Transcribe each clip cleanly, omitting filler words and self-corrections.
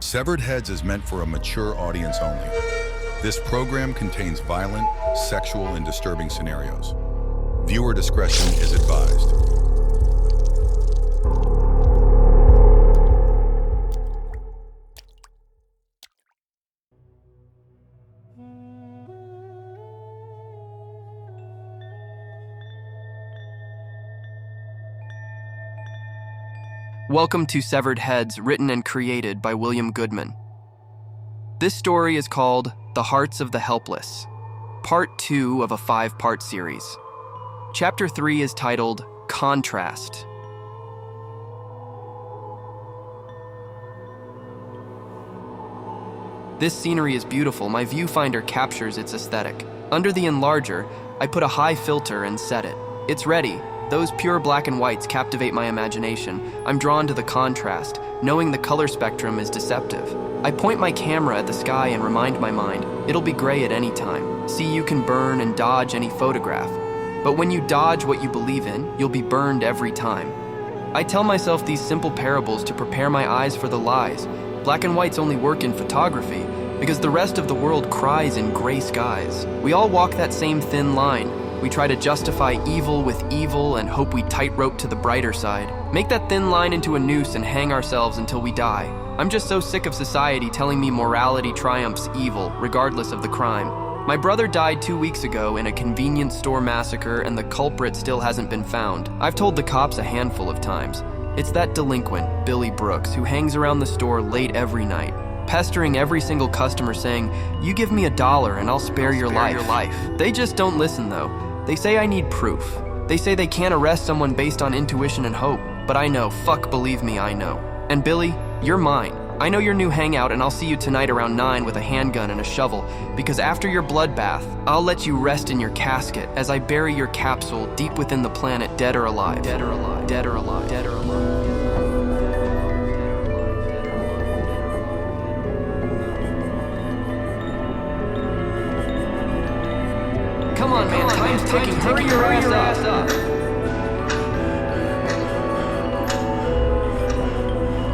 Severed Heads is meant for a mature audience only. This program contains violent, sexual, and disturbing scenarios. Viewer discretion is advised. Welcome to Severed Heads, written and created by William Goodman. This story is called The Hearts of the Helpless, Part 2 of a 5-part series. Chapter 3 is titled Contrast. This scenery is beautiful. My viewfinder captures its aesthetic. Under the enlarger, I put a high filter and set it. It's ready. Those pure black and whites captivate my imagination. I'm drawn to the contrast, knowing the color spectrum is deceptive. I point my camera at the sky and remind my mind, it'll be gray at any time. See, you can burn and dodge any photograph. But when you dodge what you believe in, you'll be burned every time. I tell myself these simple parables to prepare my eyes for the lies. Black and whites only work in photography, because the rest of the world cries in gray skies. We all walk that same thin line. We try to justify evil with evil and hope we tightrope to the brighter side. Make that thin line into a noose and hang ourselves until we die. I'm just so sick of society telling me morality triumphs evil, regardless of the crime. My brother died 2 weeks ago in a convenience store massacre, and the culprit still hasn't been found. I've told the cops a handful of times. It's that delinquent, Billy Brooks, who hangs around the store late every night, pestering every single customer saying, "You give me $1 and I'll spare your life." They just don't listen though. They say I need proof. They say they can't arrest someone based on intuition and hope. But I know, believe me, I know. And Billy, you're mine. I know your new hangout, and I'll see you tonight around 9 with a handgun and a shovel, because after your bloodbath, I'll let you rest in your casket as I bury your capsule deep within the planet, dead or alive. Dead or alive. Dead or alive. Dead or alive. Come on, man, time's ticking. Hurry your ass up.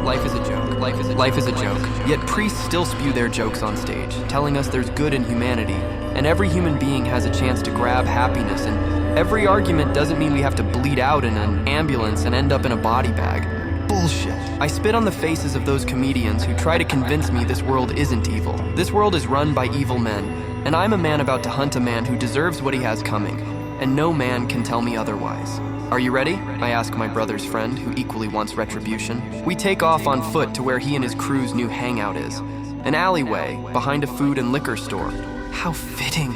Life is a joke. Life is a joke. Yet priests still spew their jokes on stage, telling us there's good in humanity, and every human being has a chance to grab happiness, and every argument doesn't mean we have to bleed out in an ambulance and end up in a body bag. Bullshit. I spit on the faces of those comedians who try to convince me this world isn't evil. This world is run by evil men, and I'm a man about to hunt a man who deserves what he has coming, and no man can tell me otherwise. Are you ready? I ask my brother's friend, who equally wants retribution. We take off on foot to where he and his crew's new hangout is, an alleyway behind a food and liquor store. How fitting,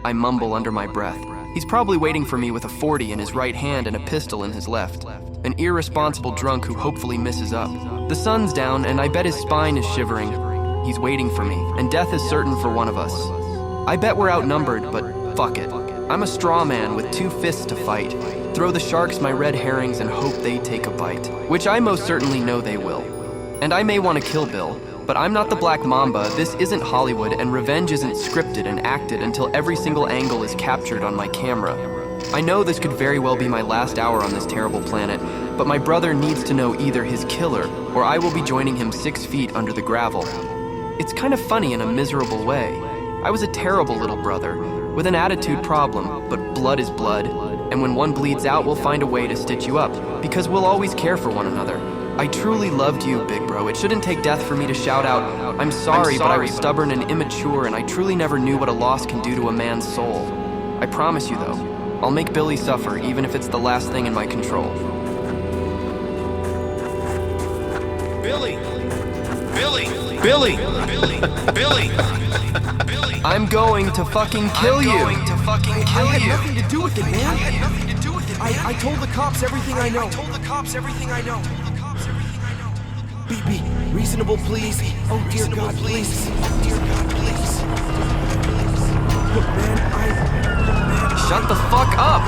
I mumble under my breath. He's probably waiting for me with a .40 in his right hand and a pistol in his left. An irresponsible drunk who hopefully misses up. The sun's down, and I bet his spine is shivering. He's waiting for me, and death is certain for one of us. I bet we're outnumbered, but fuck it. I'm a straw man with 2 fists to fight. Throw the sharks my red herrings and hope they take a bite, which I most certainly know they will. And I may want to kill Bill, but I'm not the Black Mamba. This isn't Hollywood, and revenge isn't scripted and acted until every single angle is captured on my camera. I know this could very well be my last hour on this terrible planet, but my brother needs to know either his killer, or I will be joining him 6 feet under the gravel. It's kind of funny in a miserable way. I was a terrible little brother, with an attitude problem, but blood is blood, and when one bleeds out, we'll find a way to stitch you up, because we'll always care for one another. I truly loved you, big bro. It shouldn't take death for me to shout out, I'm sorry, but I was stubborn and immature, and I truly never knew what a loss can do to a man's soul. I promise you, though, I'll make Billy suffer, even if it's the last thing in my control. Billy! Billy! Billy! Billy! I'm going to fucking kill you! I had nothing to do with it, man. I told the cops everything I know. Be reasonable, please. Oh, dear God, please. Look, man, Shut the fuck up!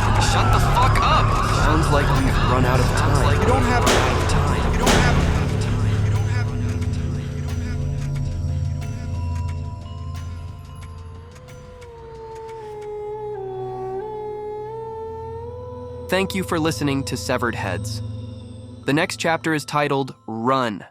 Sounds like we've run out of time. You don't have time. Thank you for listening to Severed Heads. The next chapter is titled Run.